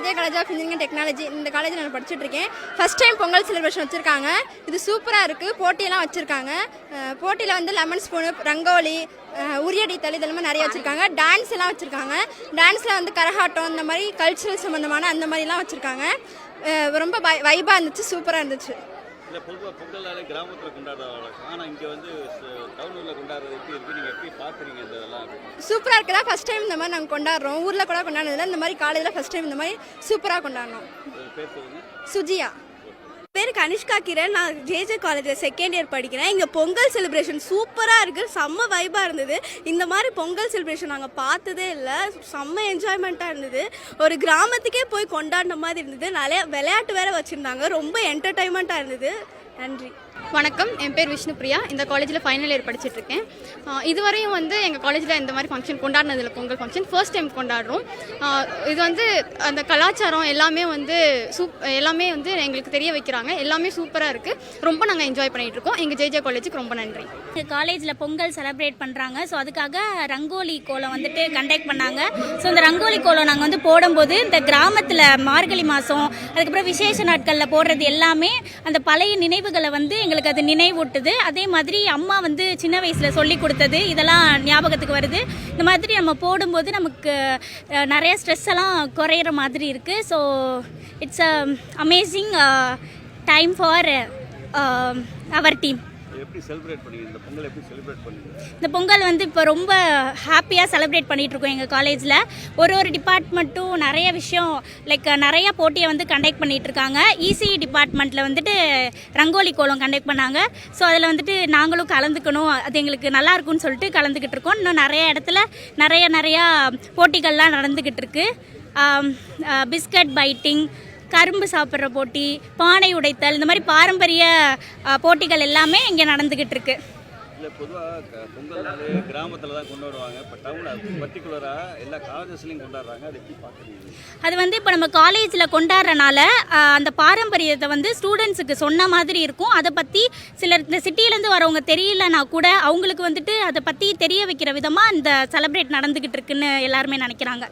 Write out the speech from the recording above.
J college of engineering technology. இந்த காலேஜில் நான் படிச்சுட்டு இருக்கேன். ஃபஸ்ட் டைம் பொங்கல் செலிப்ரேஷன் வச்சுருக்காங்க. இது சூப்பராக இருக்குது. போட்டியெல்லாம் வச்சுருக்காங்க. போட்டியில் வந்து லெமன் ஸ்பூனு, ரங்கோலி, உரியடித்தல் இதெல்லாமே நிறைய வச்சுருக்காங்க. டான்ஸ் எல்லாம் வச்சுருக்காங்க. டான்ஸில் வந்து கரகாட்டம் இந்த மாதிரி கல்ச்சுரல் சம்மந்தமான அந்த மாதிரிலாம் வச்சுருக்காங்க. ரொம்ப வைபாக இருந்துச்சு, சூப்பராக இருந்துச்சு. இல்லை பொதுவாக பொங்கல்னாலே கிராமத்தில் கொண்டாடுறாங்க, ஆனால் இங்கே வந்து டவுனில் கொண்டாடுறது எப்படி இருக்குது, நீங்கள் எப்படி பார்க்குறீங்க இதெல்லாம்? சூப்பராக இருக்குதா. ஃபஸ்ட் டைம் இந்த மாதிரி நாங்கள் கொண்டாடுறோம். ஊரில் கூட கொண்டாடுறதில்ல, இந்த மாதிரி காலேஜில் ஃபஸ்ட் டைம் இந்த மாதிரி சூப்பராக கொண்டாடணும். பேர் சொல்லுங்க. சுஜியா. பேர் கனிஷ்கா கிரண். நான் ஜே காலேஜில் செகண்ட் இயர் படிக்கிறேன். இங்கே பொங்கல் செலிப்ரேஷன் சூப்பராக இருக்குது, செம்ம வைபாக இருந்தது. இந்த மாதிரி பொங்கல் செலிப்ரேஷன் நாங்கள் பார்த்ததே இல்லை, செம்ம என்ஜாய்மெண்ட்டாக இருந்தது. ஒரு கிராமத்துக்கே போய் கொண்டாடின மாதிரி இருந்தது. நிறைய விளையாட்டு வேறு வச்சுருந்தாங்க, ரொம்ப என்டர்டைன்மெண்ட்டாக இருந்தது. நன்றி. வணக்கம், என் பேர் விஷ்ணுபிரியா. இந்த காலேஜில் ஃபைனல் இயர் படிச்சுட்ருக்கேன். இதுவரையும் வந்து எங்கள் காலேஜில் இந்த மாதிரி ஃபங்க்ஷன் கொண்டாடினதில்லை. பொங்கல் ஃபங்க்ஷன் ஃபர்ஸ்ட் டைம் கொண்டாடுறோம். இது வந்து அந்த கலாச்சாரம் எல்லாமே வந்து எல்லாமே வந்து எங்களுக்கு தெரிய வைக்கிறாங்க. எல்லாமே சூப்பராக இருக்குது. ரொம்ப நாங்கள் என்ஜாய் பண்ணிகிட்ருக்கோம். எங்கள் ஜே காலேஜுக்கு ரொம்ப நன்றி. எங்கள் காலேஜில் பொங்கல் செலிப்ரேட் பண்ணுறாங்க. ஸோ அதுக்காக ரங்கோலி கோலம் வந்துட்டு கண்டக்ட் பண்ணாங்க. ஸோ இந்த ரங்கோலி கோலம் நாங்கள் வந்து போடும்போது இந்த கிராமத்தில் மார்கழி மாதம் அதுக்கப்புறம் விசேஷ நாட்களில் போடுறது எல்லாமே அந்த பழைய நினைவுகளை வந்து எங்களுக்கு அது நினைவூட்டுது. அதே மாதிரி அம்மா வந்து சின்ன வயசில் சொல்லி கொடுத்தது இதெல்லாம் ஞாபகத்துக்கு வருது. இந்த மாதிரி நம்ம போடும்போது நமக்கு நிறைய ஸ்ட்ரெஸ் எல்லாம் குறையிற மாதிரி இருக்குது. So it's amazing time for our team. எப்படி செலிப்ரேட் பண்ணீங்க இந்த பொங்கல்? எப்படி செலிப்ரேட் பண்ணீங்க? இந்த பொங்கல் வந்து இப்போ ரொம்ப ஹாப்பியாக செலிப்ரேட் பண்ணிகிட்ருக்கோம். எங்கள் காலேஜில் ஒரு டிபார்ட்மெண்ட்டும் நிறைய விஷயம் லைக் நிறையா போட்டியை வந்து கண்டக்ட் பண்ணிகிட்ருக்காங்க. இசிஇ டிபார்ட்மெண்ட்டில் வந்துட்டு ரங்கோலி கோலம் கண்டக்ட் பண்ணாங்க. ஸோ அதில் வந்துட்டு நாங்களும் கலந்துக்கணும், அது எங்களுக்கு நல்லா இருக்கும்னு சொல்லிட்டு கலந்துக்கிட்டு இருக்கோம். இன்னும் நிறைய இடத்துல நிறையா போட்டிகள்லாம் நடந்துக்கிட்டு இருக்கு. பிஸ்கட் பைட்டிங், கரும்பு சாப்பிட்ற போட்டி, பானை உடைத்தல், இந்த மாதிரி பாரம்பரிய போட்டிகள் எல்லாமே இங்கே நடந்துக்கிட்டு இருக்கு. இல்லை பொதுவாக பொங்கல்னாலே கிராமத்தில் தான் கொண்டாடுவாங்க. இப்போ டவுனில் பர்டிகுலராக எல்லா காலேஜஸ்லையும் கொண்டாடுறாங்க. அது எப்படி பார்க்குறீங்க? அது வந்து இப்போ நம்ம காலேஜில் கொண்டாடுறனால அந்த பாரம்பரியத்தை வந்து ஸ்டூடெண்ட்ஸுக்கு சொன்ன மாதிரி இருக்கும். அதை பற்றி சிலர் இந்த சிட்டியிலேருந்து வரவங்க தெரியலனா கூட அவங்களுக்கு வந்துட்டு அதை பற்றி தெரிய வைக்கிற விதமாக இந்த செலிப்ரேட் நடந்துக்கிட்டு இருக்குன்னு எல்லாருமே நினைக்கிறாங்க.